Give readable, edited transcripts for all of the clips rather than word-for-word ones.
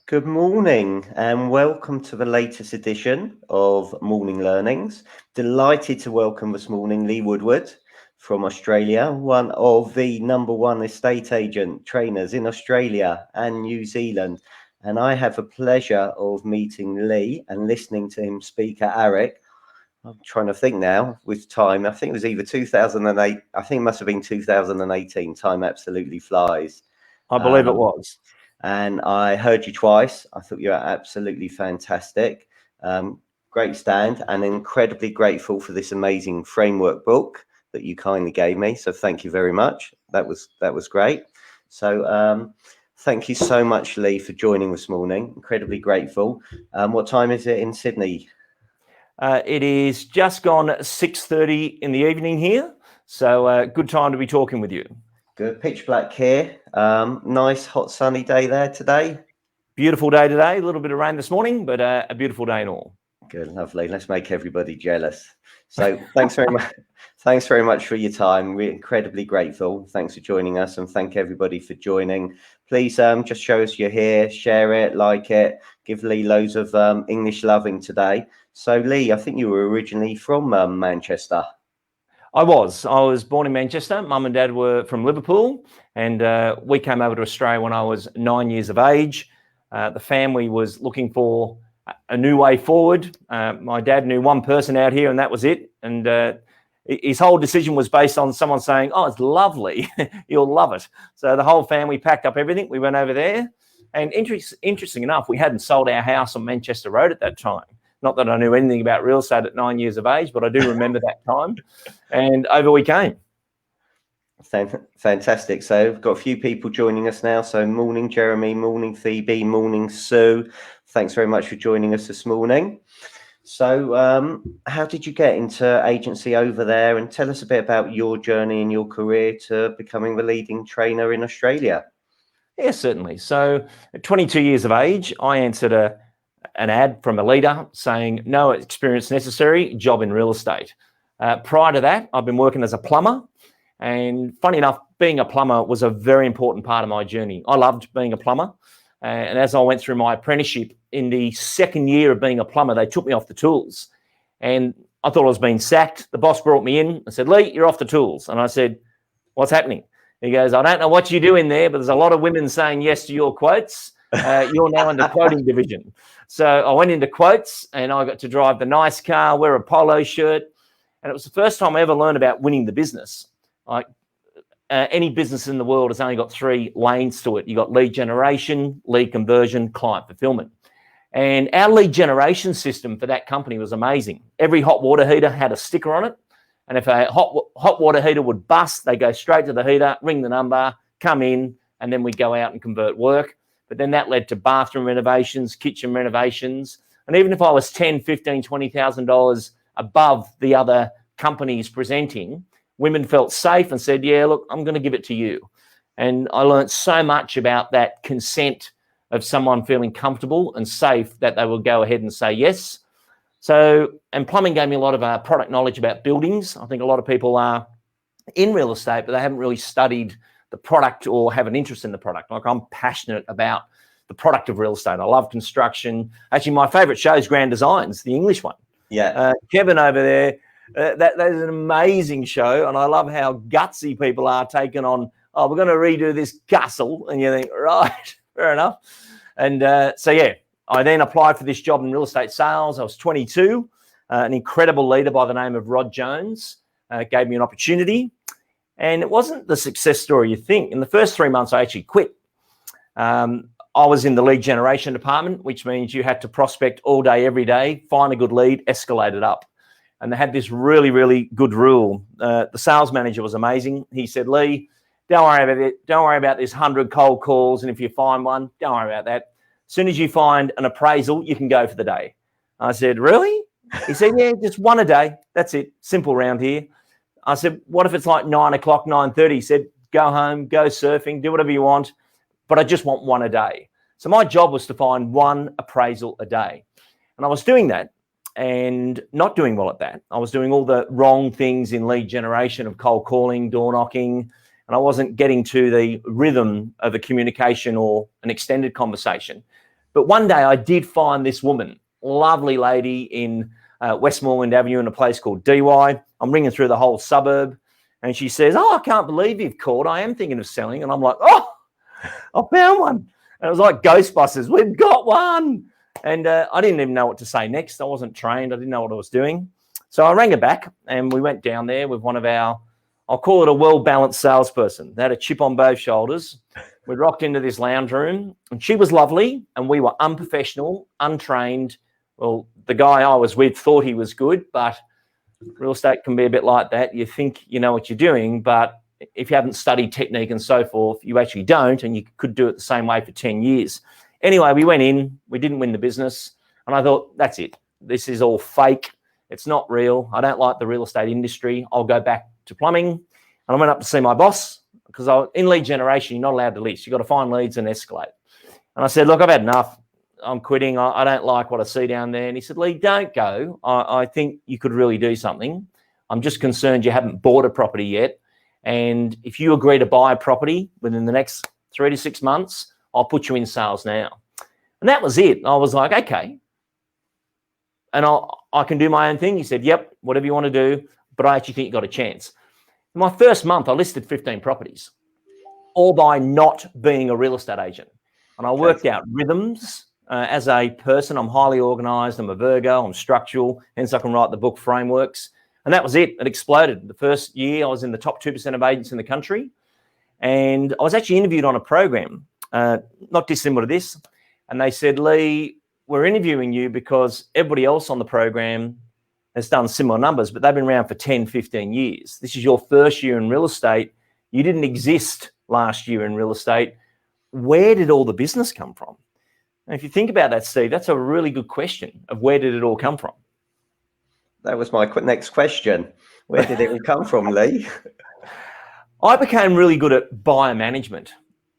Good morning and welcome to the latest edition of Morning Learnings. Delighted to welcome this morning Lee Woodward from Australia, one of the #1 estate agent trainers in Australia and New Zealand. And I have the pleasure of meeting Lee and listening to him speak at ARIC. I'm trying to think now with time. I think it was either 2008. I think it must have been 2018. Time absolutely flies. I believe it was. And I heard you twice. I thought you were absolutely fantastic. Great stand, and incredibly grateful for this amazing framework book that you kindly gave me. So thank you very much. That was great. So thank you so much, Lee, for joining this morning. Incredibly grateful. What time is it in Sydney? It is just gone 6:30 in the evening here. So good time to be talking with you. Good. Pitch black here. Nice hot sunny day there today. Beautiful day today. A little bit of rain this morning, but a beautiful day and all. Good, lovely. Let's make everybody jealous. So thanks very much. Thanks very much for your time. We're incredibly grateful. Thanks for joining us, and thank everybody for joining. Please just show us you're here, share it, like it, give Lee loads of English loving today. So Lee, I think you were originally from Manchester. I was born in Manchester. Mum and Dad were from Liverpool, and we came over to Australia when I was 9 years of age. The family was looking for a new way forward. My dad knew one person out here, and that was it. And his whole decision was based on someone saying, "Oh, it's lovely. You'll love it." So the whole family packed up everything. We went over there. And interesting enough, we hadn't sold our house on Manchester Road at that time. Not that I knew anything about real estate at 9 years of age, but I do remember that time. And over we came. Fantastic. So we've got a few people joining us now. So morning, Jeremy, morning, Phoebe, morning, Sue. Thanks very much for joining us this morning. So how did you get into agency over there? And tell us a bit about your journey and your career to becoming the leading trainer in Australia. Yes, certainly. So at 22 years of age, I answered an ad from a leader saying, "No experience necessary, job in real estate." Prior to that, I've been working as a plumber. And funny enough, being a plumber was a very important part of my journey. I loved being a plumber. And as I went through my apprenticeship, in the second year of being a plumber, they took me off the tools. And I thought I was being sacked. The boss brought me in and said, "Lee, you're off the tools." And I said, "What's happening?" He goes, "I don't know what you do in there, but there's a lot of women saying yes to your quotes. You're now in the quoting division." So I went into quotes, and I got to drive the nice car, wear a polo shirt. And it was the first time I ever learned about winning the business. Like any business in the world has only got 3 lanes to it. You got lead generation, lead conversion, client fulfillment. And our lead generation system for that company was amazing. Every hot water heater had a sticker on it. And if a hot water heater would bust, they go straight to the heater, ring the number, come in, and then we go out and convert work. But then that led to bathroom renovations, kitchen renovations. And even if I was $10,000, $15,000, $20,000 above the other companies presenting, women felt safe and said, "Yeah, look, I'm going to give it to you." And I learned so much about that consent of someone feeling comfortable and safe that they will go ahead and say yes. So, and plumbing gave me a lot of product knowledge about buildings. I think a lot of people are in real estate, but they haven't really studied the product or have an interest in the product. Like, I'm passionate about the product of real estate. I love construction. Actually, my favorite show is Grand Designs, the English one. Yeah. Kevin over there, that is an amazing show. And I love how gutsy people are taking on, "Oh, we're going to redo this castle." And you think, right, fair enough. And so, yeah, I then applied for this job in real estate sales. I was 22. An incredible leader by the name of Rod Jones gave me an opportunity. And it wasn't the success story you think. In the first 3 months, I actually quit. I was in the lead generation department, which means you had to prospect all day, every day, find a good lead, escalate it up. And they had this really, really good rule. The sales manager was amazing. He said, "Lee, don't worry about it. Don't worry about this 100 cold calls. And if you find one, don't worry about that. As soon as you find an appraisal, you can go for the day." I said, "Really?" He said, "Yeah, just one a day. That's it. Simple round here." I said, "What if it's like 9 o'clock, 9:30? He said, "Go home, go surfing, do whatever you want, but I just want one a day." So my job was to find one appraisal a day. And I was doing that and not doing well at that. I was doing all the wrong things in lead generation of cold calling, door knocking, and I wasn't getting to the rhythm of a communication or an extended conversation. But one day I did find this woman, lovely lady in Westmoreland Avenue in a place called DY. I'm ringing through the whole suburb. And she says, oh, I can't believe you've called. I am thinking of selling. And I'm like, oh, I found one. And it was like Ghostbusters. We've got one. And I didn't even know what to say next. I wasn't trained. I didn't know what I was doing. So I rang her back and we went down there with one of our, I'll call it a well-balanced salesperson. They had a chip on both shoulders. We rocked into this lounge room and she was lovely and we were unprofessional, untrained. Well, the guy I was with thought he was good, but real estate can be a bit like that. You think you know what you're doing, but if you haven't studied technique and so forth, you actually don't, and you could do it the same way for 10 years. Anyway, we went in, we didn't win the business, and I thought, that's it. This is all fake. It's not real. I don't like the real estate industry. I'll go back to plumbing. And I went up to see my boss because in lead generation, you're not allowed to list. You've got to find leads and escalate. And I said, look, I've had enough. I'm quitting. I don't like what I see down there. And he said, Lee, don't go. I think you could really do something. I'm just concerned you haven't bought a property yet. And if you agree to buy a property within the next 3 to 6 months, I'll put you in sales now. And that was it. I was like, okay. And I can do my own thing. He said, yep, whatever you want to do. But I actually think you got a chance. In my first month, I listed 15 properties, all by not being a real estate agent. And I worked out rhythms. As a person, I'm highly organized. I'm a Virgo. I'm structural. Hence, I can write the book Frameworks. And that was it. It exploded. The first year, I was in the top 2% of agents in the country. And I was actually interviewed on a program, not dissimilar to this. And they said, Lee, we're interviewing you because everybody else on the program has done similar numbers, but they've been around for 10, 15 years. This is your first year in real estate. You didn't exist last year in real estate. Where did all the business come from? And if you think about that, Steve, that's a really good question of where did it all come from? That was my next question. Where did it all come from, Lee? I became really good at buyer management.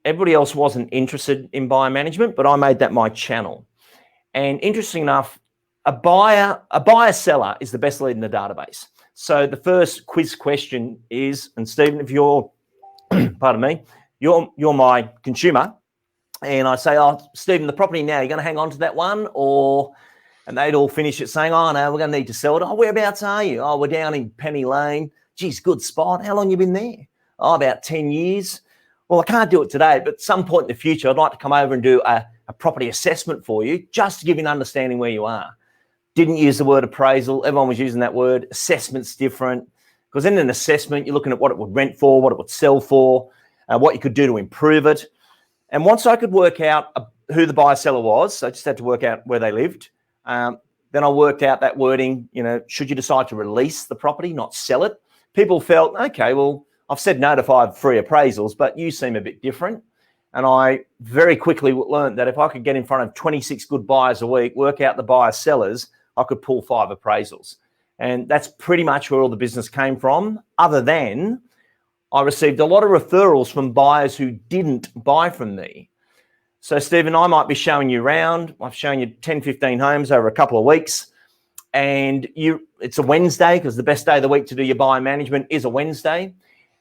Everybody else wasn't interested in buyer management, but I made that my channel. And interesting enough, a buyer seller is the best lead in the database. So the first quiz question is, and Stephen, if you're, pardon me, you're my consumer, and I say, oh, Stephen, the property now, you're going to hang on to that one? And they'd all finish it saying, oh, no, we're going to need to sell it. Oh, whereabouts are you? Oh, we're down in Penny Lane. Geez, good spot. How long you been there? Oh, about 10 years. Well, I can't do it today, but at some point in the future, I'd like to come over and do a property assessment for you, just to give you an understanding where you are. Didn't use the word appraisal. Everyone was using that word. Assessment's different. Because in an assessment, you're looking at what it would rent for, what it would sell for, what you could do to improve it. And once I could work out who the buyer seller was, so I just had to work out where they lived. Then I worked out that wording, should you decide to release the property, not sell it? People felt, okay, well, I've said no to 5 free appraisals, but you seem a bit different. And I very quickly learned that if I could get in front of 26 good buyers a week, work out the buyer sellers, I could pull 5 appraisals. And that's pretty much where all the business came from, other than I received a lot of referrals from buyers who didn't buy from me. So, Stephen, I might be showing you around. I've shown you 10, 15 homes over a couple of weeks. And it's a Wednesday, because the best day of the week to do your buyer management is a Wednesday.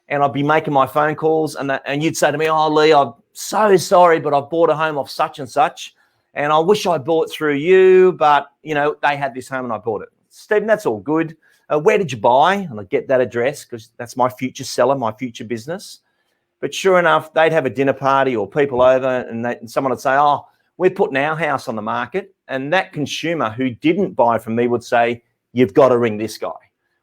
And I'd be making my phone calls, and you'd say to me, oh, Lee, I'm so sorry, but I've bought a home off such and such, and I wish I bought through you, but, they had this home and I bought it. Stephen, that's all good. Where did you buy? And I'd get that address, because that's my future seller, my future business. But sure enough, they'd have a dinner party or people over, and someone would say, oh, we're putting our house on the market. And that consumer who didn't buy from me would say, you've got to ring this guy.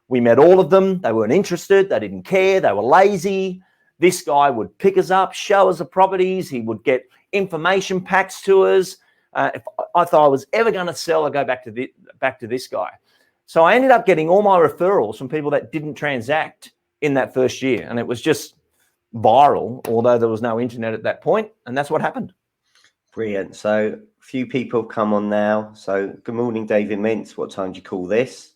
We met all of them. They weren't interested. They didn't care. They were lazy. This guy would pick us up, show us the properties. He would get information packs to us. If I thought I was ever going to sell, I'd go back to this guy. So I ended up getting all my referrals from people that didn't transact in that first year. And it was just viral, although there was no internet at that point. And that's what happened. Brilliant. So a few people have come on now. So good morning, David Mintz. What time do you call this?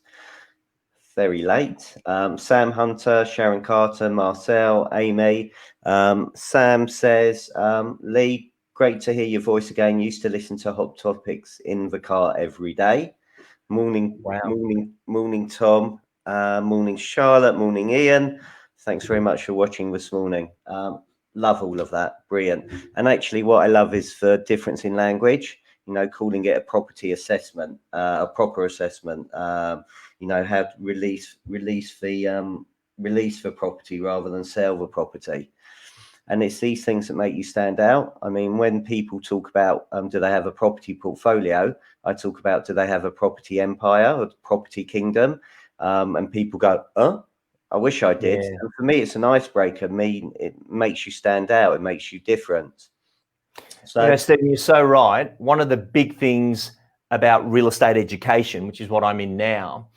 Very late. Sam Hunter, Sharon Carter, Marcel, Amy. Sam says, Lee, great to hear your voice again. Used to listen to Hot Topics in the car every day. Morning, wow. Morning, Tom. Morning, Charlotte. Morning, Ian. Thanks very much for watching this morning. Love all of that. Brilliant. And actually, what I love is the difference in language. calling it a property assessment, a proper assessment, how to release for property rather than sell the property. And it's these things that make you stand out. I mean, when people talk about do they have a property portfolio, I talk about do they have a property empire or property kingdom, and people go, I wish I did. Yeah. And for me, it's an icebreaker. It makes you stand out. It makes you different. So, Stephen, you're so right. One of the big things about real estate education, which is what I'm in now,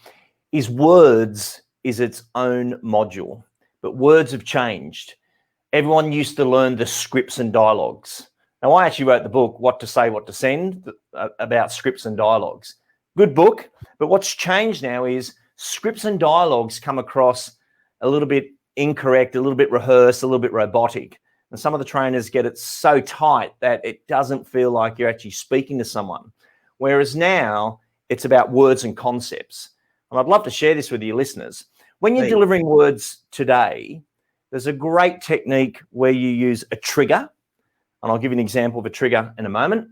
is words is its own module. But words have changed. Everyone used to learn the scripts and dialogues. Now, I actually wrote the book, What to Say, What to Send, about scripts and dialogues. Good book. But what's changed now is scripts and dialogues come across a little bit incorrect, a little bit rehearsed, a little bit robotic. And some of the trainers get it so tight that it doesn't feel like you're actually speaking to someone. Whereas now it's about words and concepts. And I'd love to share this with your listeners. When you're delivering words today, there's a great technique where you use a trigger. And I'll give you an example of a trigger in a moment.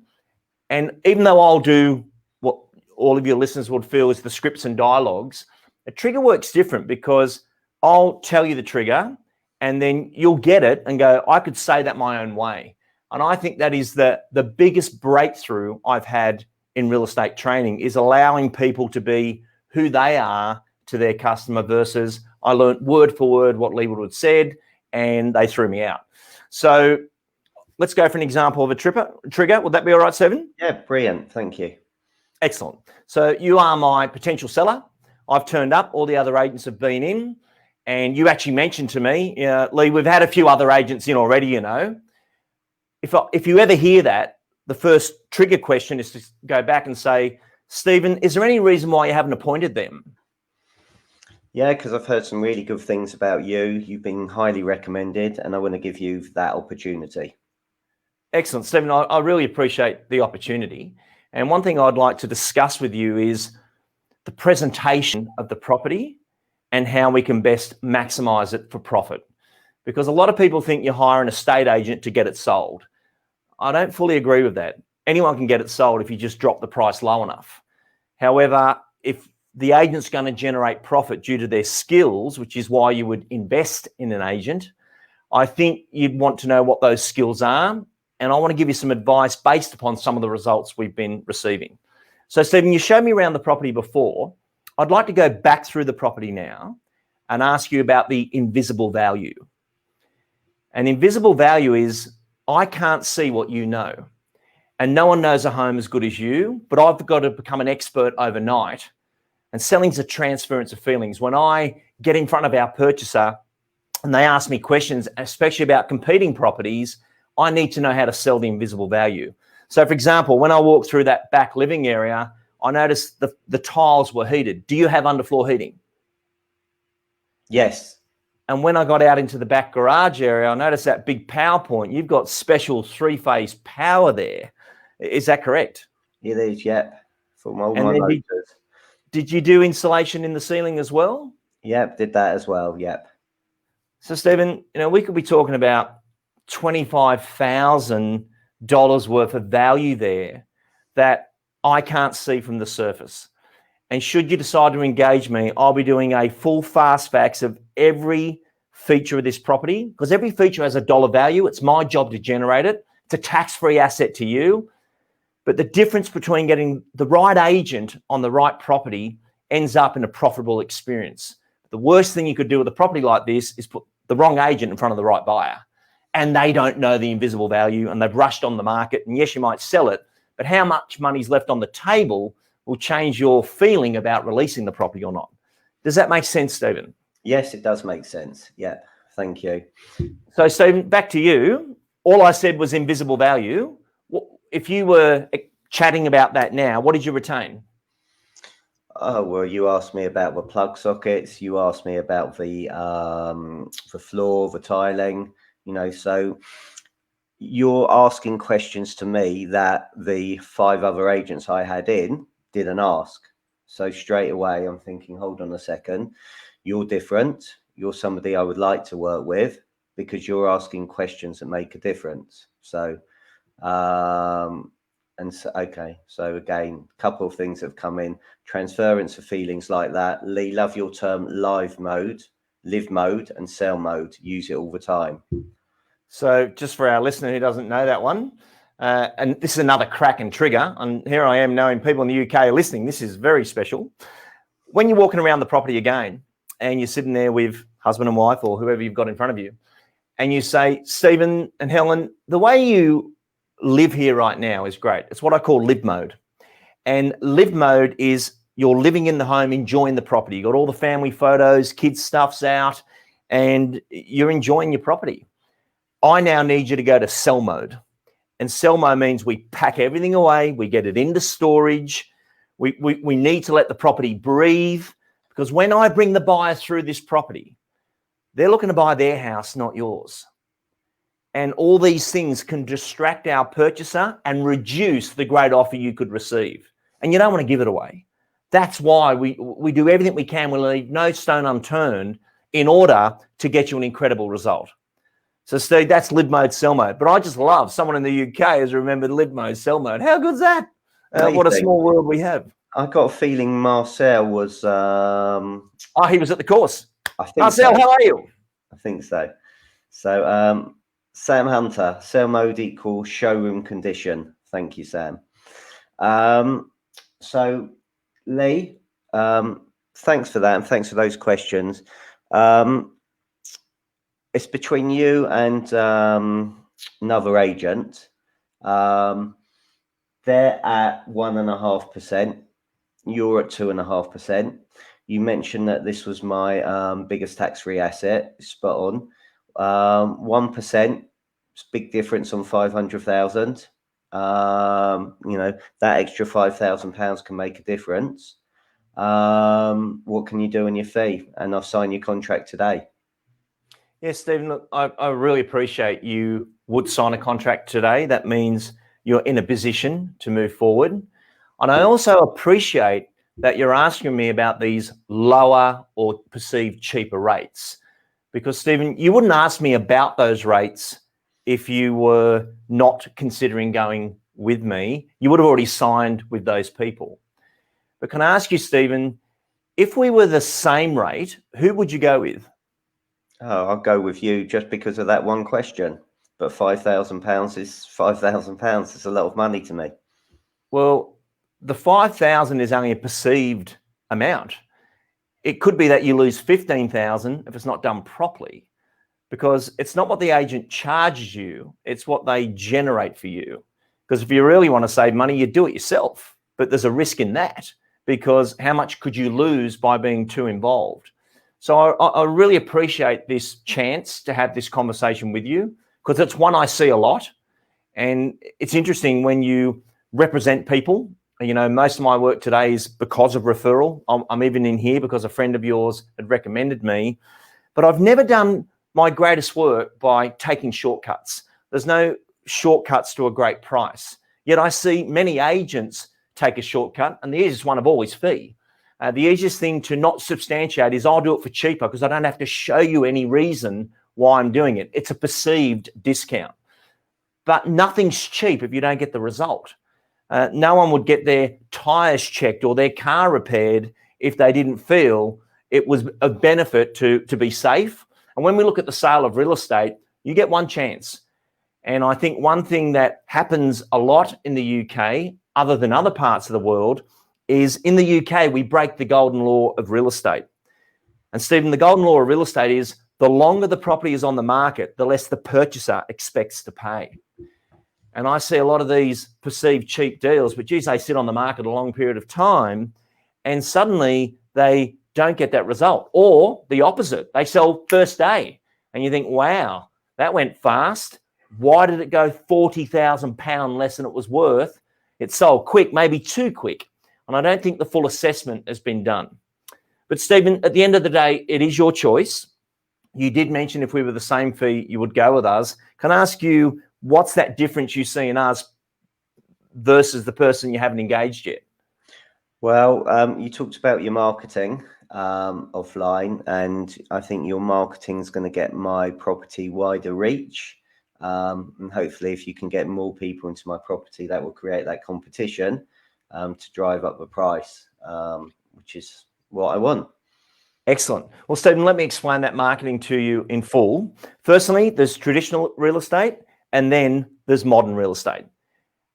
And even though I'll do what all of your listeners would feel is the scripts and dialogues, a trigger works different because I'll tell you the trigger and then you'll get it and go, I could say that my own way. And I think that is the biggest breakthrough I've had in real estate training, is allowing people to be who they are to their customer versus I learned word for word what Lee Woodward said and they threw me out. So let's go for an example of a trigger. Would that be all right, Stephen? Yeah, brilliant. Thank you. Excellent. So you are my potential seller. I've turned up. All the other agents have been in. And you actually mentioned to me, Lee, we've had a few other agents in already, If you ever hear that, the first trigger question is to go back and say, Stephen, is there any reason why you haven't appointed them? Yeah, because I've heard some really good things about you. You've been highly recommended, and I want to give you that opportunity. Excellent, Stephen. I really appreciate the opportunity. And one thing I'd like to discuss with you is the presentation of the property and how we can best maximize it for profit. Because a lot of people think you hire an estate agent to get it sold. I don't fully agree with that. Anyone can get it sold if you just drop the price low enough. However, if the agent's going to generate profit due to their skills, which is why you would invest in an agent, I think you'd want to know what those skills are. And I want to give you some advice based upon some of the results we've been receiving. So, Stephen, you showed me around the property before. I'd like to go back through the property now and ask you about the invisible value. And invisible value is, I can't see what you know. And no one knows a home as good as you, but I've got to become an expert overnight. And selling's a transference of feelings. When I get in front of our purchaser and they ask me questions, especially about competing properties, I need to know how to sell the invisible value. So, for example, when I walked through that back living area, I noticed the tiles were heated. Do you have underfloor heating? Yes. And when I got out into the back garage area, I noticed that big power point. You've got special three-phase power there. Is that correct? It is, yep. For all my And then motors. did you do insulation in the ceiling as well? Yep, did that as well, yep. So, Stephen, we could be talking about $25,000 worth of value there that I can't see from the surface. And should you decide to engage me, I'll be doing a full fast facts of every feature of this property, because every feature has a dollar value. It's my job to generate it. It's a tax-free asset to you. But the difference between getting the right agent on the right property ends up in a profitable experience. The worst thing you could do with a property like this is put the wrong agent in front of the right buyer. And they don't know the invisible value and they've rushed on the market. And yes, you might sell it, but how much money's left on the table will change your feeling about releasing the property or not. Does that make sense, Stephen? Yes, it does make sense. Yeah, thank you. So, Stephen, back to you. All I said was invisible value. If you were chatting about that now, what did you retain? Oh, well, you asked me about the plug sockets. You asked me about the floor, the tiling, so you're asking questions to me that the 5 other agents I had in didn't ask. So straight away, I'm thinking, hold on a second. You're different. You're somebody I would like to work with because you're asking questions that make a difference. So And so, okay, so again, a couple of things have come in. Transference of feelings like that. Lee, love your term live mode, and sell mode. Use it all the time. So just for our listener who doesn't know that one, and this is another crack and trigger, and here I am knowing people in the UK are listening. This is very special. When you're walking around the property again and you're sitting there with husband and wife or whoever you've got in front of you, and you say, Stephen and Helen, the way you live here right now is great. It's what I call live mode. And live mode is you're living in the home, enjoying the property. You got all the family photos, kids' stuff's out, and you're enjoying your property. I now need you to go to sell mode. And sell mode means we pack everything away, we get it into storage, we need to let the property breathe, because when I bring the buyer through this property, they're looking to buy their house, not yours. And all these things can distract our purchaser and reduce the great offer you could receive. And you don't want to give it away. That's why we do everything we can. We leave no stone unturned in order to get you an incredible result. So Steve, that's live mode, sell mode. But I just love someone in the UK has remembered live mode, sell mode. How good's that? What a small world we have. I got a feeling Marcel was... he was at the course. I think Marcel, so. how are you? I think so. So Sam Hunter, sell mode equals showroom condition. Thank you, Sam. So Lee, thanks for that, and thanks for those questions. It's between you and another agent. They're at 1.5%. You're at 2.5%. You mentioned that this was my biggest tax-free asset. Spot on. 1%. It's a big difference on 500,000. That extra £5,000 can make a difference. What can you do on your fee? And I'll sign your contract today. Yes, Stephen, look, I really appreciate you would sign a contract today. That means you're in a position to move forward. And I also appreciate that you're asking me about these lower or perceived cheaper rates. Because, Stephen, you wouldn't ask me about those rates if you were not considering going with me. You would have already signed with those people. But can I ask you, Stephen, if we were the same rate, who would you go with? Oh, I'll go with you just because of that one question. But £5,000 is £5,000. It's a lot of money to me. Well, the 5,000 is only a perceived amount. It could be that you lose 15,000 if it's not done properly, because it's not what the agent charges you, it's what they generate for you. Because if you really want to save money, you do it yourself. But there's a risk in that, because how much could you lose by being too involved? So I really appreciate this chance to have this conversation with you, because it's one I see a lot. And it's interesting when you represent people. You know, most of my work today is because of referral. I'm even in here because a friend of yours had recommended me. But I've never done my greatest work by taking shortcuts. There's no shortcuts to a great price. Yet I see many agents take a shortcut, and the easiest one of all is fee. The easiest thing to not substantiate is I'll do it for cheaper because I don't have to show you any reason why I'm doing it. It's a perceived discount. But nothing's cheap if you don't get the result. No one would get their tyres checked or their car repaired if they didn't feel it was a benefit to be safe. And when we look at the sale of real estate, you get one chance. And I think one thing that happens a lot in the UK, other than other parts of the world, is in the UK, we break the golden law of real estate. And Stephen, the golden law of real estate is the longer the property is on the market, the less the purchaser expects to pay. And I see a lot of these perceived cheap deals, but geez, they sit on the market a long period of time and suddenly they don't get that result. Or the opposite, they sell first day and you think, wow, that went fast. Why did it go £40,000 less than it was worth? It sold quick, maybe too quick. And I don't think the full assessment has been done. But Stephen, at the end of the day, it is your choice. You did mention if we were the same fee, you would go with us. Can I ask you, what's that difference you see in us versus the person you haven't engaged yet? Well, you talked about your marketing offline, and I think your marketing is going to get my property wider reach. And hopefully if you can get more people into my property, that will create that competition to drive up the price, which is what I want. Excellent. Well, Stephen, let me explain that marketing to you in full. Firstly, there's traditional real estate, and then there's modern real estate.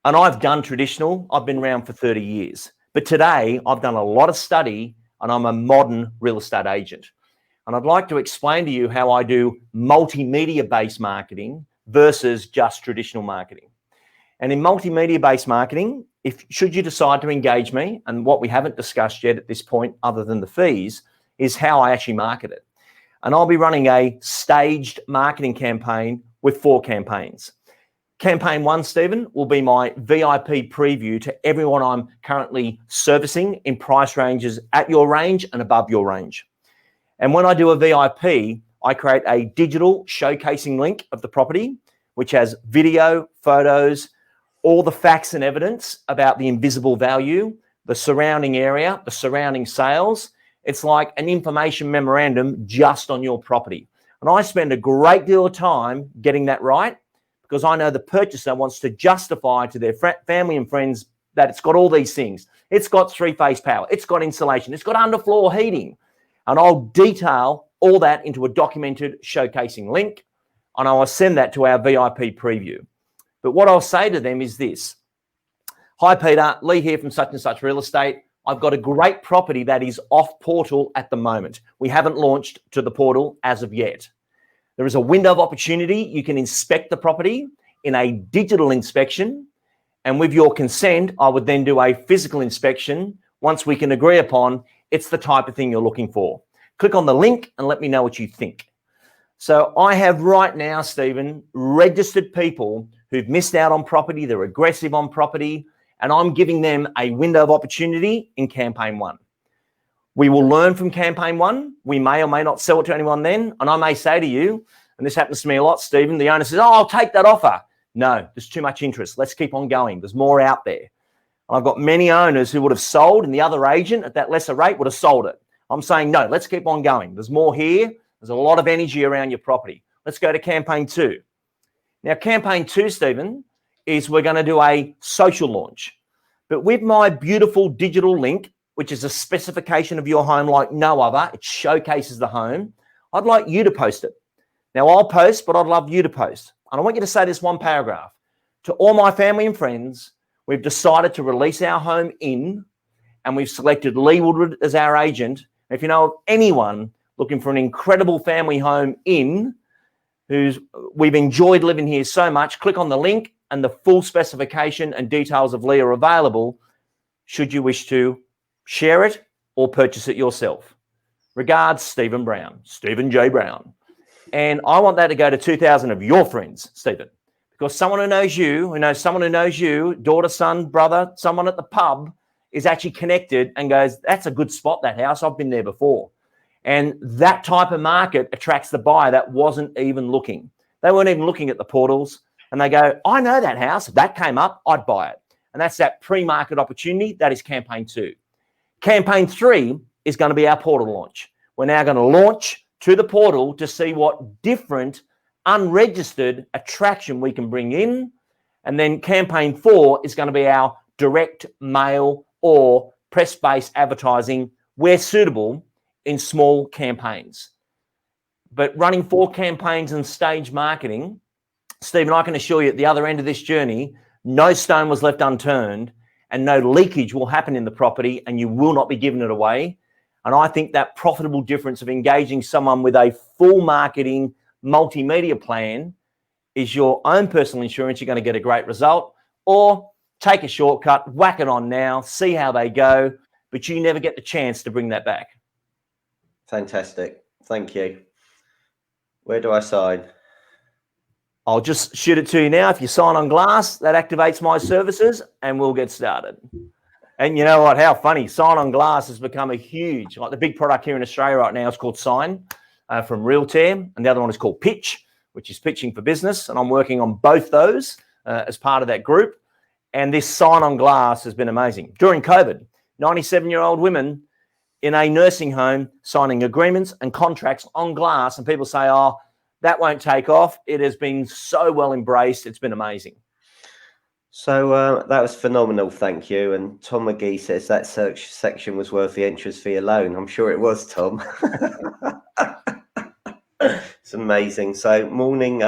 And I've done traditional. I've been around for 30 years. But today, I've done a lot of study, and I'm a modern real estate agent. And I'd like to explain to you how I do multimedia-based marketing versus just traditional marketing. And in multimedia-based marketing, should you decide to engage me, and what we haven't discussed yet at this point, other than the fees, is how I actually market it. And I'll be running a staged marketing campaign with 4 campaigns. Campaign 1, Stephen, will be my VIP preview to everyone I'm currently servicing in price ranges at your range and above your range. And when I do a VIP, I create a digital showcasing link of the property, which has video, photos, all the facts and evidence about the invisible value, the surrounding area, the surrounding sales. It's like an information memorandum just on your property. And I spend a great deal of time getting that right, because I know the purchaser wants to justify to their family and friends that it's got all these things. It's got 3-phase power. It's got insulation. It's got underfloor heating. And I'll detail all that into a documented showcasing link, and I will send that to our VIP preview. But what I'll say to them is this: hi, Peter, Lee here from such and such real estate. I've got a great property that is off portal at the moment. We haven't launched to the portal as of yet. There is a window of opportunity. You can inspect the property in a digital inspection, and with your consent, I would then do a physical inspection once we can agree upon it's the type of thing you're looking for. Click on the link and let me know what you think. So I have right now, Stephen, registered people who've missed out on property, they're aggressive on property, and I'm giving them a window of opportunity in campaign 1. We will learn from campaign 1. We may or may not sell it to anyone then. And I may say to you, and this happens to me a lot, Stephen, the owner says, oh, I'll take that offer. No, there's too much interest. Let's keep on going. There's more out there. And I've got many owners who would have sold, and the other agent at that lesser rate would have sold it. I'm saying, no, let's keep on going. There's more here. There's a lot of energy around your property. Let's go to campaign 2. Now, campaign 2, Stephen, is we're going to do a social launch. But with my beautiful digital link, which is a specification of your home like no other, it showcases the home, I'd like you to post it. Now, I'll post, but I'd love you to post. And I want you to say this one paragraph. To all my family and friends, we've decided to release our home in, and we've selected Lee Woodward as our agent. If you know of anyone looking for an incredible family home in, we've enjoyed living here so much, click on the link and the full specification and details of Lee are available should you wish to share it or purchase it yourself. Regards, Stephen Brown, Stephen J. Brown. And I want that to go to 2,000 of your friends, Stephen, because someone who knows you, who knows someone who knows you, daughter, son, brother, someone at the pub is actually connected and goes, that's a good spot, that house. I've been there before. And that type of market attracts the buyer that wasn't even looking. They weren't even looking at the portals. And they go, I know that house. If that came up, I'd buy it. And that's that pre-market opportunity. That is campaign 2. Campaign 3 is going to be our portal launch. We're now going to launch to the portal to see what different unregistered attraction we can bring in. And then campaign 4 is going to be our direct mail or press-based advertising where suitable in small campaigns. But running 4 campaigns and stage marketing, Stephen, I can assure you at the other end of this journey, no stone was left unturned and no leakage will happen in the property and you will not be giving it away. And I think that profitable difference of engaging someone with a full marketing multimedia plan is your own personal insurance. You're going to get a great result, or take a shortcut, whack it on now, see how they go, but you never get the chance to bring that back. Fantastic. Thank you. Where do I sign? I'll just shoot it to you now. If you sign on glass, that activates my services and we'll get started. And you know what? How funny. Sign on glass has become a huge, like the big product here in Australia right now is called Sign from Realtor. And the other one is called Pitch, which is pitching for business. And I'm working on both those as part of that group. And this sign on glass has been amazing. During COVID, 97-year-old women in a nursing home signing agreements and contracts on glass. And people say, oh, that won't take off. It has been so well embraced. It's been amazing. So that was phenomenal, thank you. And Tom McGee says that search section was worth the entrance fee alone. I'm sure it was, Tom. It's amazing. So morning,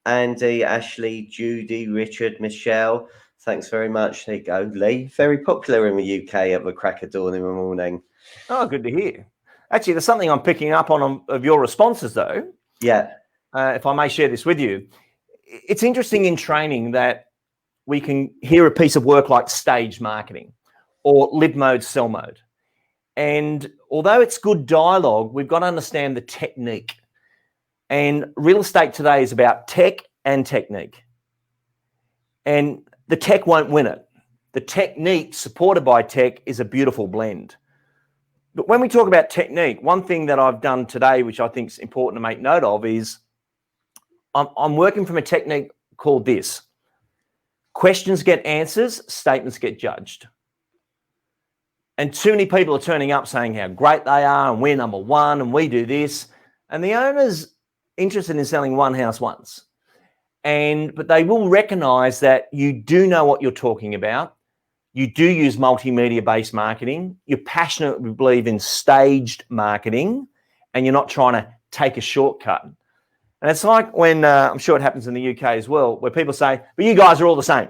Andy, Ashley, Judy, Richard, Michelle. Thanks very much. There you go, Lee. Very popular in the UK at the crack of dawn in the morning. Oh, good to hear. Actually, there's something I'm picking up on of your responses, though. Yeah. If I may share this with you. It's interesting in training that we can hear a piece of work like stage marketing or live mode, sell mode. And although it's good dialogue, we've got to understand the technique. And real estate today is about tech and technique. And the tech won't win it. The technique supported by tech is a beautiful blend. But when we talk about technique, one thing that I've done today, which I think is important to make note of, is I'm working from a technique called this. Questions get answers, statements get judged. And too many people are turning up saying how great they are and we're number one and we do this. And the owner's interested in selling one house once. But they will recognize that you do know what you're talking about. You do use multimedia-based marketing. You passionately believe in staged marketing and you're not trying to take a shortcut. And it's like when, I'm sure it happens in the UK as well, where people say, but you guys are all the same.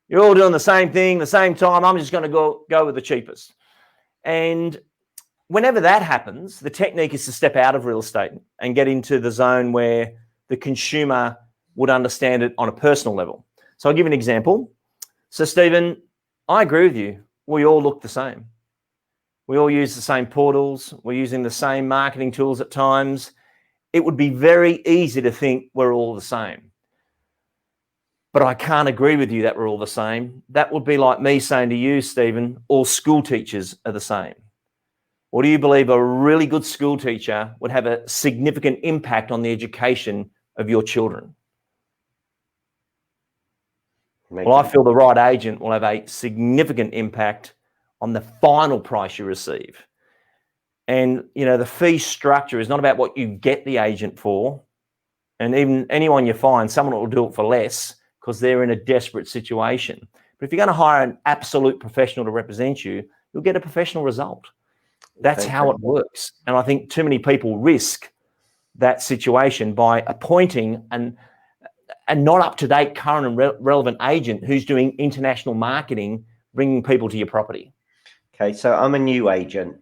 You're all doing the same thing, the same time. I'm just going to go with the cheapest. And whenever that happens, the technique is to step out of real estate and get into the zone where the consumer would understand it on a personal level. So I'll give you an example. So Stephen, I agree with you. We all look the same. We all use the same portals. We're using the same marketing tools at times. It would be very easy to think we're all the same. But I can't agree with you that we're all the same. That would be like me saying to you, Stephen, all school teachers are the same. Or do you believe a really good school teacher would have a significant impact on the education of your children? Well, I feel the right agent will have a significant impact on the final price you receive. And, you know, the fee structure is not about what you get the agent for. And even anyone you find, someone will do it for less because they're in a desperate situation. But if you're going to hire an absolute professional to represent you, you'll get a professional result. That's how it works. And I think too many people risk that situation by appointing a not up-to-date, current and relevant agent who's doing international marketing, bringing people to your property. Okay, so I'm a new agent.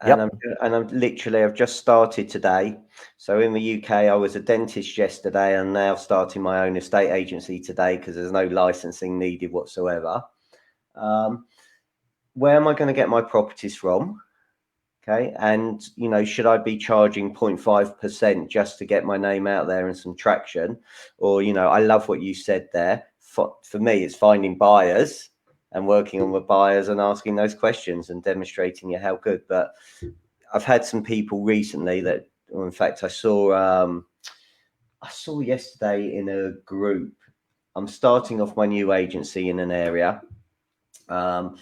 And I've just started today. So in the UK, I was a dentist yesterday and now starting my own estate agency today because there's no licensing needed whatsoever. Where am I going to get my properties from? Okay. And, you know, should I be charging 0.5% just to get my name out there and some traction? Or, you know, I love what you said there. For me, it's finding buyers and working on the buyers and asking those questions and demonstrating how good. But I've had some people recently that, or in fact, I saw yesterday in a group. I'm starting off my new agency in an area. I'm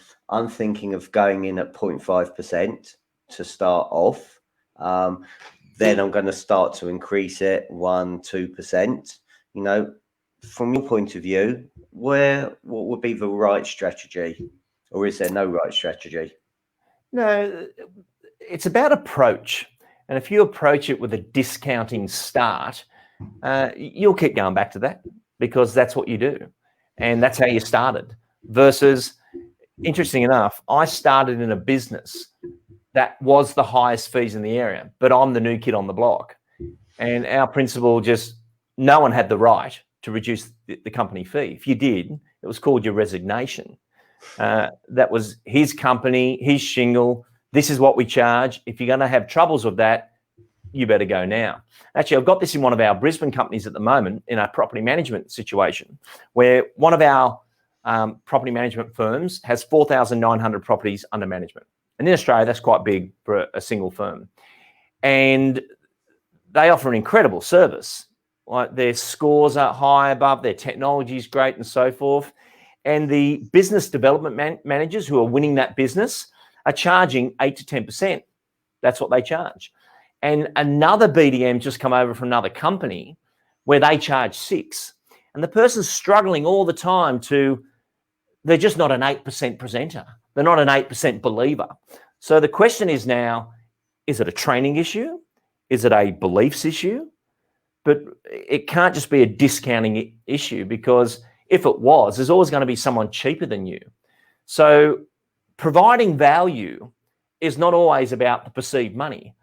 thinking of going in at 0.5% to start off. Then I'm going to start to increase it 1-2%. You know, from your point of view, what would be the right strategy, or is there no right strategy? No, it's about approach. And if you approach it with a discounting start, you'll keep going back to that because that's what you do. And that's how you started. Versus, interesting enough, I started in a business that was the highest fees in the area, but I'm the new kid on the block. And our principal no one had the right to reduce the company fee. If you did, it was called your resignation. That was his company, his shingle. This is what we charge. If you're going to have troubles with that, you better go now. Actually, I've got this in one of our Brisbane companies at the moment in a property management situation where one of our property management firms has 4,900 properties under management. And in Australia, that's quite big for a single firm. And they offer an incredible service. Like their scores are high above, their technology is great and so forth. And the business development managers who are winning that business are charging 8 to 10%. That's what they charge. and another BDM just come over from another company where they charge 6. And the person's struggling all the time they're just not an 8% presenter. They're not an 8% believer. So the question is now, is it a training issue? Is it a beliefs issue? But it can't just be a discounting issue, because if it was, there's always going to be someone cheaper than you. So providing value is not always about the perceived money.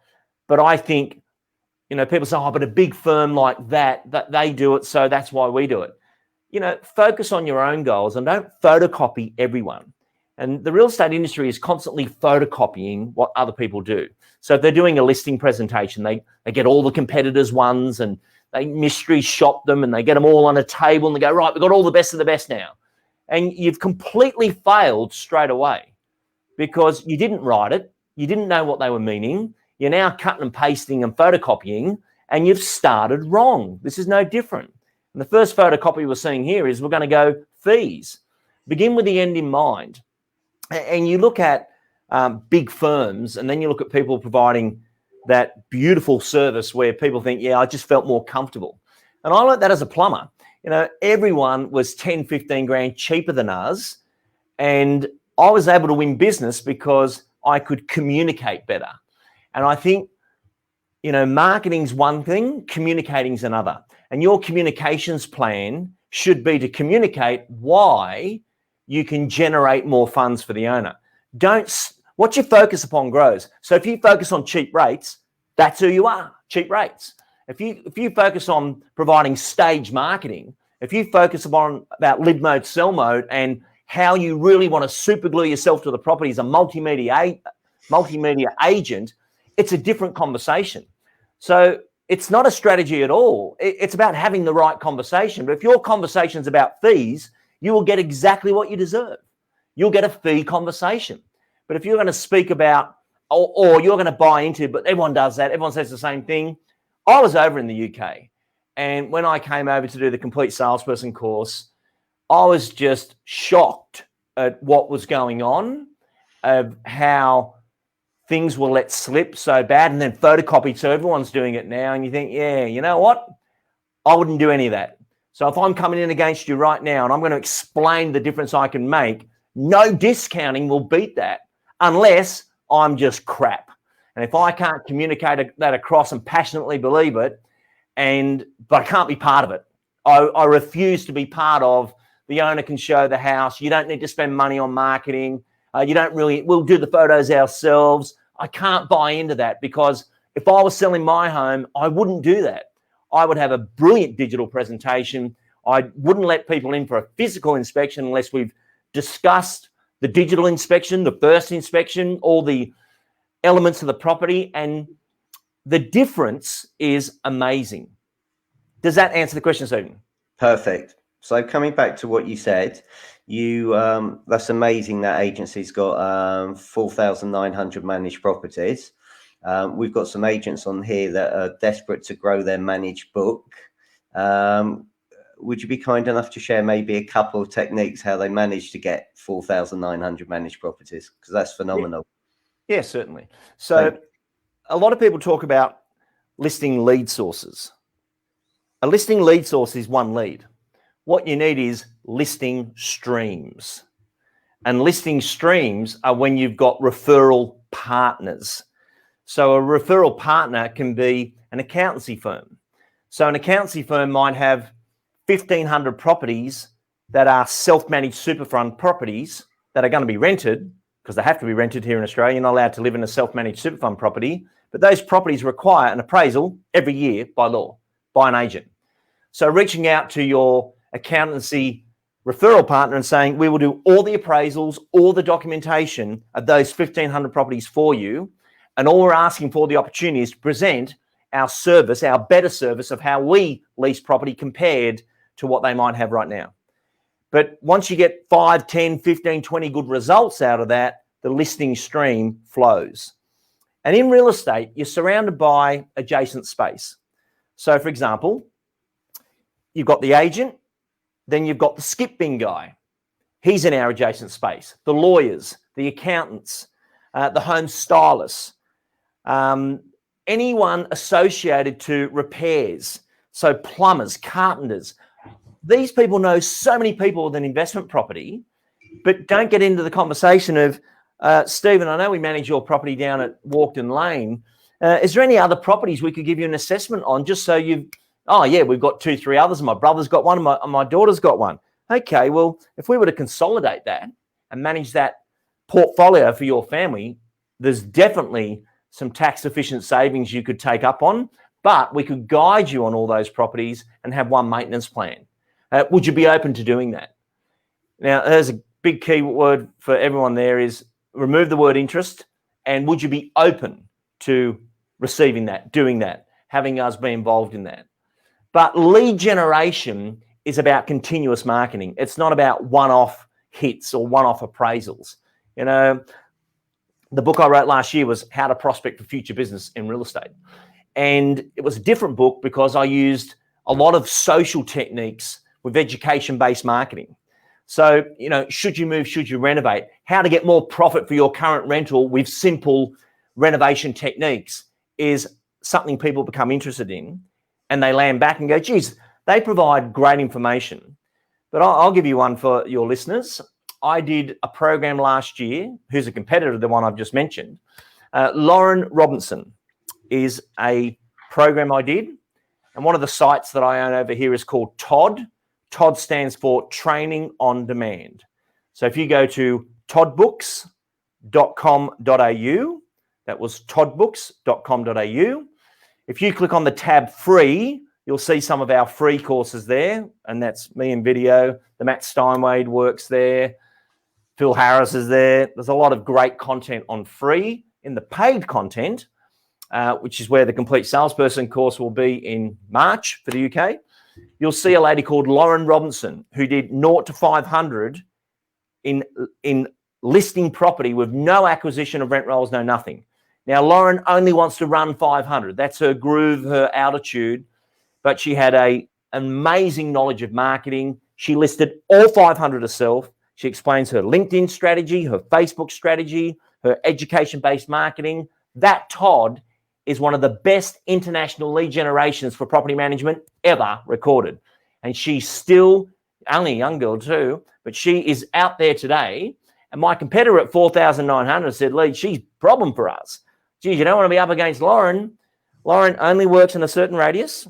But I think, people say, oh, but a big firm like that they do it, so that's why we do it. Focus on your own goals and don't photocopy everyone. And the real estate industry is constantly photocopying what other people do. So if they're doing a listing presentation, they get all the competitors' ones and they mystery shop them and they get them all on a table and they go, right, we've got all the best of the best now. And you've completely failed straight away because you didn't write it. You didn't know what they were meaning. You're now cutting and pasting and photocopying, and you've started wrong. This is no different. And the first photocopy we're seeing here is we're going to go fees. Begin with the end in mind. And you look at big firms, and then you look at people providing that beautiful service where people think, yeah, I just felt more comfortable. And I learned that as a plumber. Everyone was 10, 15 grand cheaper than us. And I was able to win business because I could communicate better. And I think, marketing's one thing, communicating's another. And your communications plan should be to communicate why you can generate more funds for the owner. What you focus upon grows. So if you focus on cheap rates, that's who you are, cheap rates. If you focus on providing stage marketing, if you focus about live mode, sell mode, and how you really want to super glue yourself to the property as a multimedia agent, it's a different conversation. So it's not a strategy at all. It's about having the right conversation. But if your conversation's about fees, you will get exactly what you deserve. You'll get a fee conversation. But if you're going to speak about, or you're going to buy into, but everyone does that, everyone says the same thing. I was over in the UK, and when I came over to do the complete salesperson course, I was just shocked at what was going on, of how things were let slip so bad and then photocopied. So everyone's doing it now. And you think, yeah, you know what? I wouldn't do any of that. So if I'm coming in against you right now and I'm going to explain the difference I can make, no discounting will beat that unless I'm just crap. And if I can't communicate that across and passionately believe it, but I can't be part of it. I refuse to be part of the owner can show the house. You don't need to spend money on marketing. We'll do the photos ourselves. I can't buy into that, because if I was selling my home, I wouldn't do that. I would have a brilliant digital presentation. I wouldn't let people in for a physical inspection unless we've discussed the digital inspection, the first inspection, all the elements of the property, and the difference is amazing. Does that answer the question, Stephen? Perfect. So coming back to what you said, that's amazing that agency's got 4,900 managed properties. We've got some agents on here that are desperate to grow their managed book. Would you be kind enough to share maybe a couple of techniques how they managed to get 4,900 managed properties? Because that's phenomenal. Yeah, certainly. So a lot of people talk about listing lead sources. A listing lead source is one lead. What you need is listing streams. And listing streams are when you've got referral partners. So a referral partner can be an accountancy firm. So an accountancy firm might have 1,500 properties that are self-managed super fund properties that are going to be rented, because they have to be rented here in Australia. You're not allowed to live in a self-managed super fund property, but those properties require an appraisal every year by law, by an agent. So reaching out to your accountancy referral partner and saying, we will do all the appraisals, all the documentation of those 1,500 properties for you. And all we're asking for the opportunity is to present our service, our better service of how we lease property compared to what they might have right now. But once you get 5, 10, 15, 20 good results out of that, the listing stream flows. And in real estate, you're surrounded by adjacent space. So for example, you've got the agent, then you've got the skip bin guy. He's in our adjacent space. The lawyers, the accountants, the home stylists. anyone associated to repairs. So plumbers, carpenters, these people know so many people with an investment property, but don't get into the conversation of, Stephen, I know we manage your property down at Walkden Lane. Is there any other properties we could give you an assessment on just so we've got 2-3 others. My brother's got one and my daughter's got one. Okay, well, if we were to consolidate that and manage that portfolio for your family, there's definitely some tax efficient savings you could take up on, but we could guide you on all those properties and have one maintenance plan. Would you be open to doing that? Now, there's a big key word for everyone there is remove the word interest, and would you be open to receiving that, doing that, having us be involved in that? But lead generation is about continuous marketing. It's not about one-off hits or one-off appraisals. You know, the book I wrote last year was How to Prospect for Future Business in Real Estate. And it was a different book because I used a lot of social techniques with education-based marketing. So, you know, should you move, should you renovate? How to get more profit for your current rental with simple renovation techniques is something people become interested in, and they land back and go, geez, they provide great information. But I'll give you one for your listeners. I did a program last year, who's a competitor to the one I've just mentioned. Lauren Robinson is a program I did. And one of the sites that I own over here is called TOD. TOD stands for Training on Demand. So if you go to todbooks.com.au, that was todbooks.com.au. If you click on the tab free, you'll see some of our free courses there. And that's me in video. The Matt Steinway works there. Phil Harris is there. There's a lot of great content on free. In the paid content, which is where the Complete Salesperson course will be in March for the UK, you'll see a lady called Lauren Robinson who did 0 to 500 in listing property with no acquisition of rent rolls, no nothing. Now, Lauren only wants to run 500. That's her groove, her altitude. But she had an amazing knowledge of marketing. She listed all 500 herself. She explains her LinkedIn strategy, her Facebook strategy, her education-based marketing. That Todd is one of the best international lead generations for property management ever recorded. And she's still only a young girl too, but she is out there today. And my competitor at 4,900 said, Lee, she's a problem for us. Geez, you don't want to be up against Lauren. Lauren only works in a certain radius.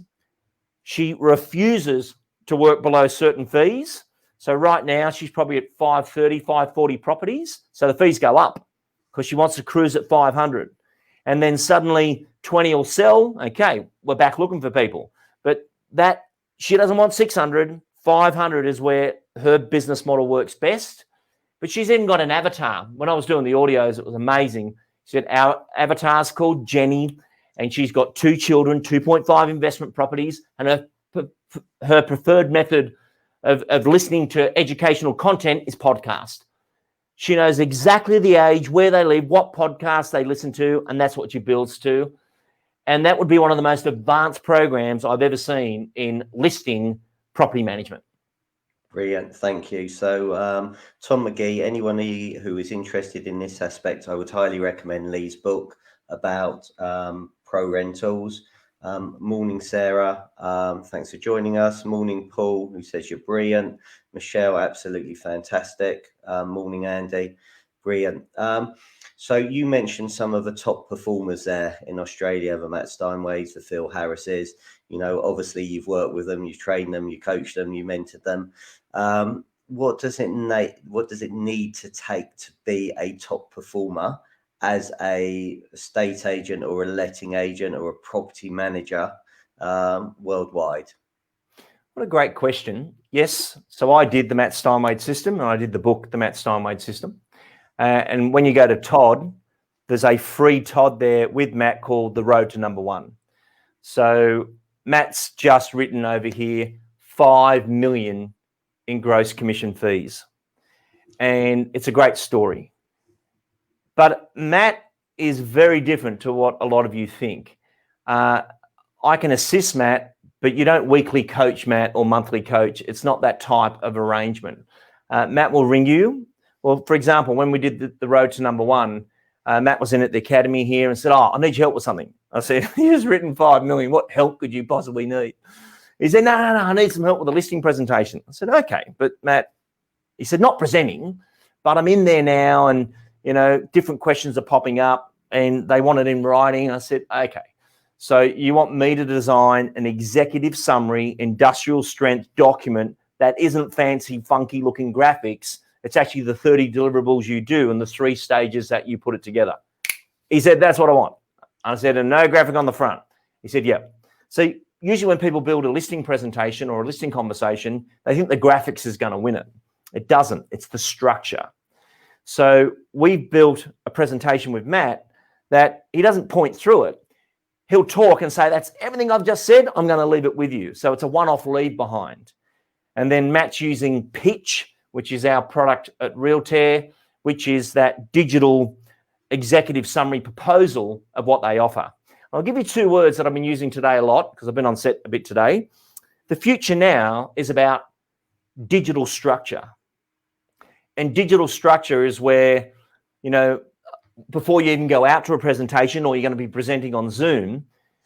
She refuses to work below certain fees. So right now she's probably at 530, 540 properties. So the fees go up because she wants to cruise at 500. And then suddenly 20 will sell. Okay, we're back looking for people. But that she doesn't want 600. 500 is where her business model works best. But she's even got an avatar. When I was doing the audios, it was amazing. She said our avatar's called Jenny, and she's got 2 children, 2.5 investment properties, and her preferred method of listening to educational content is podcast. She knows exactly the age, where they live, what podcasts they listen to, and that's what she builds to. And that would be one of the most advanced programs I've ever seen in listing property management. Brilliant, thank you. So Tom McGee, anyone who is interested in this aspect, I would highly recommend Lee's book about pro rentals. Morning Sarah, thanks for joining us. Morning Paul, who says you're brilliant. Michelle, absolutely fantastic. Morning Andy, brilliant. So you mentioned some of the top performers there in Australia, the Matt Steinways, the Phil Harrises. You know, obviously you've worked with them, you've trained them, you coached them, you mentored them. What does it need to take to be a top performer as a estate agent or a letting agent or a property manager worldwide? What a great question. Yes, so I did the Matt Steinway system, and I did the book, The Matt Steinway System. And when you go to Todd, there's a free Todd there with Matt called The Road to Number One. So Matt's just written over here 5 million in gross commission fees. And it's a great story. But Matt is very different to what a lot of you think. I can assist Matt, but you don't weekly coach Matt or monthly coach. It's not that type of arrangement. Matt will ring you. Well, for example, when we did the Road to Number One, Matt was in at the academy here and said, "Oh, I need your help with something." I said, "You just written 5 million. What help could you possibly need?" He said, no, I need some help with a listing presentation. I said, "Okay, but Matt," he said, "not presenting, but I'm in there now and, you know, different questions are popping up and they want it in writing." I said, "Okay, so you want me to design an executive summary, industrial strength document that isn't fancy, funky looking graphics. It's actually the 30 deliverables you do and the 3 stages that you put it together." He said, "That's what I want." I said, "And no graphic on the front." He said, "Yeah." So usually when people build a listing presentation or a listing conversation, they think the graphics is going to win it. It doesn't. It's the structure. So we've built a presentation with Matt that he doesn't point through it. He'll talk and say, "That's everything I've just said. I'm going to leave it with you." So it's a one-off leave behind. And then Matt's using Pitch, which is our product at Realtair, which is that digital executive summary proposal of what they offer. I'll give you 2 words that I've been using today a lot because I've been on set a bit today. The future now is about digital structure. And digital structure is where, you know, before you even go out to a presentation or you're going to be presenting on Zoom,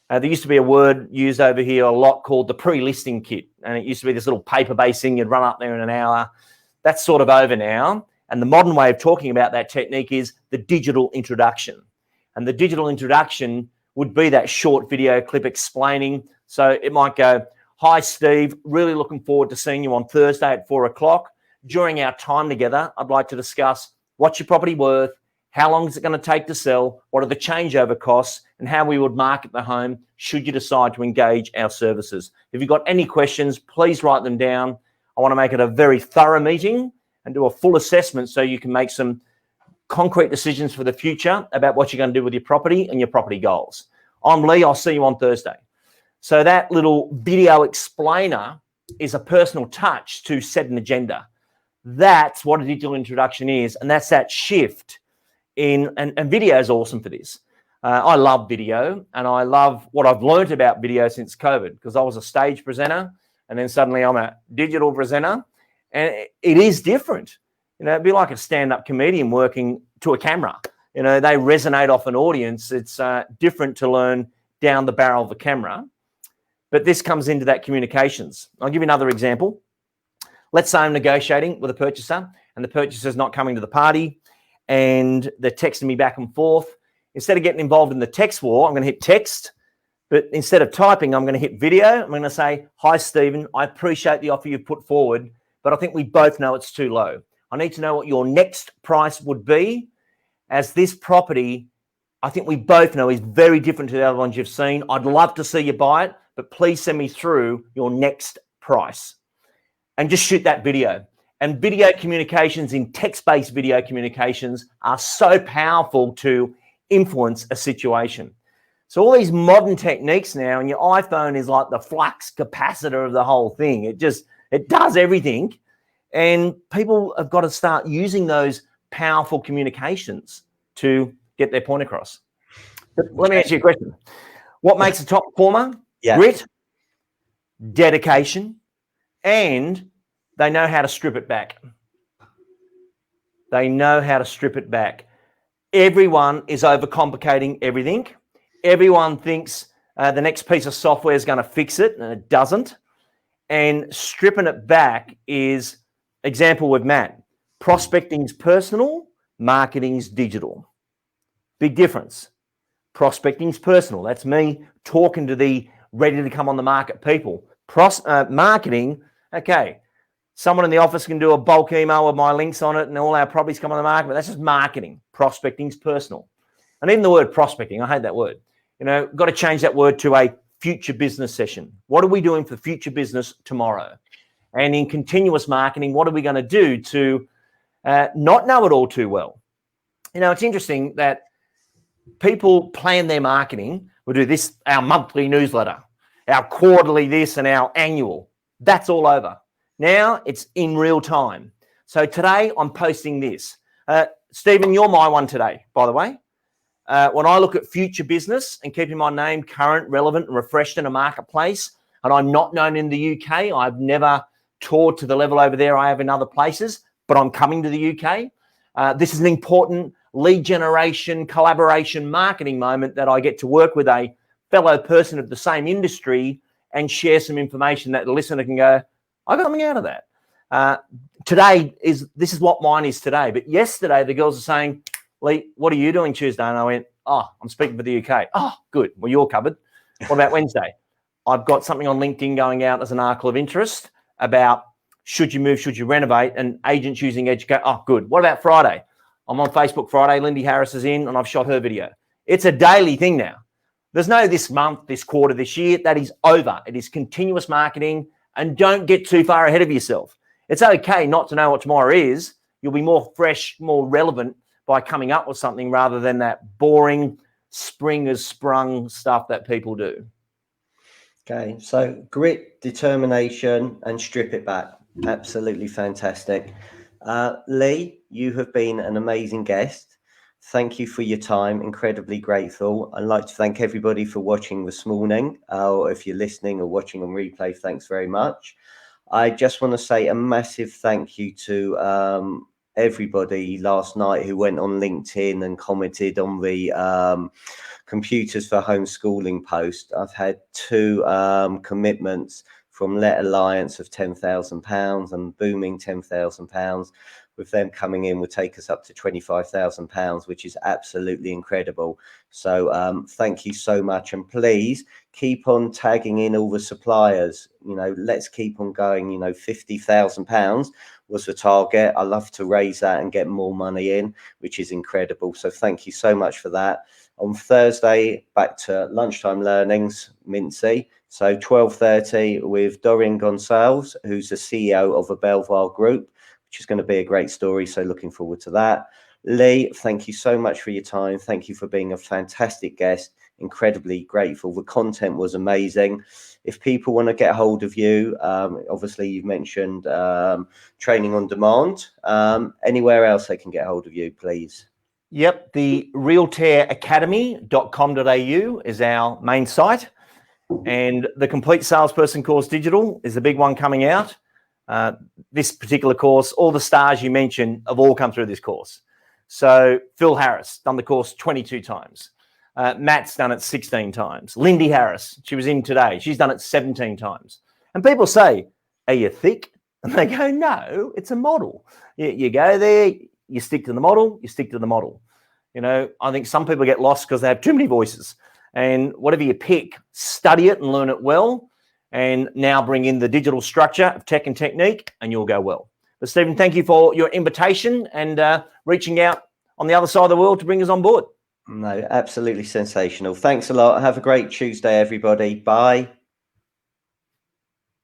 there used to be a word used over here a lot called the pre-listing kit. And it used to be this little paper-based thing you'd run up there in an hour. That's sort of over now. And the modern way of talking about that technique is the digital introduction. And the digital introduction would be that short video clip explaining. So it might go, "Hi, Steve, really looking forward to seeing you on Thursday at 4 o'clock. During our time together, I'd like to discuss what's your property worth, how long is it going to take to sell, what are the changeover costs, and how we would market the home should you decide to engage our services. If you've got any questions, please write them down. I want to make it a very thorough meeting and do a full assessment so you can make some concrete decisions for the future about what you're going to do with your property and your property goals. I'm Lee. I'll see you on Thursday." So that little video explainer is a personal touch to set an agenda. That's what a digital introduction is, and that's that shift in, and video is awesome for this. I love video, and I love what I've learned about video since COVID, because I was a stage presenter, and then suddenly I'm a digital presenter, and it is different. You know, it'd be like a stand-up comedian working to a camera. You know, they resonate off an audience. It's different to learn down the barrel of a camera, but this comes into that communications. I'll give you another example. Let's say I'm negotiating with a purchaser, and the purchaser's not coming to the party, and they're texting me back and forth. Instead of getting involved in the text war, I'm going to hit text, but instead of typing, I'm going to hit video. I'm going to say, "Hi, Stephen, I appreciate the offer you've put forward, but I think we both know it's too low. I need to know what your next price would be, as this property, I think we both know, is very different to the other ones you've seen. I'd love to see you buy it, but please send me through your next price." And just shoot that video. And video communications, in text-based video communications, are so powerful to influence a situation. So all these modern techniques now, and your iPhone is like the flux capacitor of the whole thing. It does everything. And people have got to start using those powerful communications to get their point across. But let me ask you a question. What makes a top performer? Yeah. Grit, dedication, and they know how to strip it back. They know how to strip it back. Everyone is overcomplicating everything. Everyone thinks the next piece of software is going to fix it, and it doesn't. And stripping it back is, example with Matt, prospecting's personal, marketing's digital. Big difference. Prospecting's personal. That's me talking to the ready to come on the market people. Marketing, okay, someone in the office can do a bulk email with my links on it and all our properties come on the market, but that's just marketing. Prospecting's personal. And even the word prospecting, I hate that word. You know, got to change that word to a future business session. What are we doing for future business tomorrow? And in continuous marketing, what are we going to do to not know it all too well? You know, it's interesting that people plan their marketing. We'll do this, our monthly newsletter, our quarterly this, and our annual. That's all over. Now it's in real time. So today I'm posting this. Stephen, you're my one today, by the way. When I look at future business and keeping my name current, relevant, and refreshed in a marketplace, and I'm not known in the UK, I've never toured to the level over there I have in other places, but I'm coming to the UK. This is an important lead generation, collaboration, marketing moment that I get to work with a fellow person of the same industry and share some information that the listener can go, I got something out of that. This is what mine is today. But yesterday, the girls are saying, Lee, what are you doing Tuesday? And I went, I'm speaking for the UK. Oh, good. Well, you're covered. What about Wednesday? I've got something on LinkedIn going out as an article of interest about should you move, should you renovate, and agents using educate. Oh, good. What about Friday? I'm on Facebook Friday. Lindy Harris is in, and I've shot her video. It's a daily thing now. There's no this month, this quarter, this year. That is over. It is continuous marketing, and don't get too far ahead of yourself. It's okay not to know what tomorrow is. You'll be more fresh, more relevant by coming up with something rather than that boring spring has sprung stuff that people do. Okay, so grit, determination, and strip it back. Absolutely fantastic. Lee, you have been an amazing guest. Thank you for your time. Incredibly grateful. I'd like to thank everybody for watching this morning. If you're listening or watching on replay, thanks very much. I just want to say a massive thank you to everybody last night who went on LinkedIn and commented on the Computers for Homeschooling post. I've had 2 commitments from Let Alliance of £10,000 and Booming £10,000. With them coming in would take us up to £25,000, which is absolutely incredible. So thank you so much, and please keep on tagging in all the suppliers. Let's keep on going. £50,000 was the target. I love to raise that and get more money in, which is incredible. So thank you so much for that. On Thursday, back to lunchtime learnings, Mincy. So 12:30 with Dorian Gonçalves, who's the CEO of a Belvoir Group, which is going to be a great story. So looking forward to that. Lee, thank you so much for your time. Thank you for being a fantastic guest. Incredibly grateful. The content was amazing. If people want to get hold of you, obviously you've mentioned training on demand. Anywhere else they can get hold of you, please? Yep, the realtoracademy.com.au is our main site. And the Complete Salesperson Course Digital is the big one coming out. This particular course, all the stars you mentioned have all come through this course. So Phil Harris done the course 22 times. Matt's done it 16 times. Lindy Harris, she was in today. She's done it 17 times. And people say, are you thick? And they go, no, it's a model. You go there, you stick to the model, you stick to the model. I think some people get lost because they have too many voices. And whatever you pick, study it and learn it well. And now bring in the digital structure of tech and technique, and you'll go well. But Stephen, thank you for your invitation and reaching out on the other side of the world to bring us on board. No, absolutely sensational. Thanks a lot. Have a great Tuesday, everybody. Bye.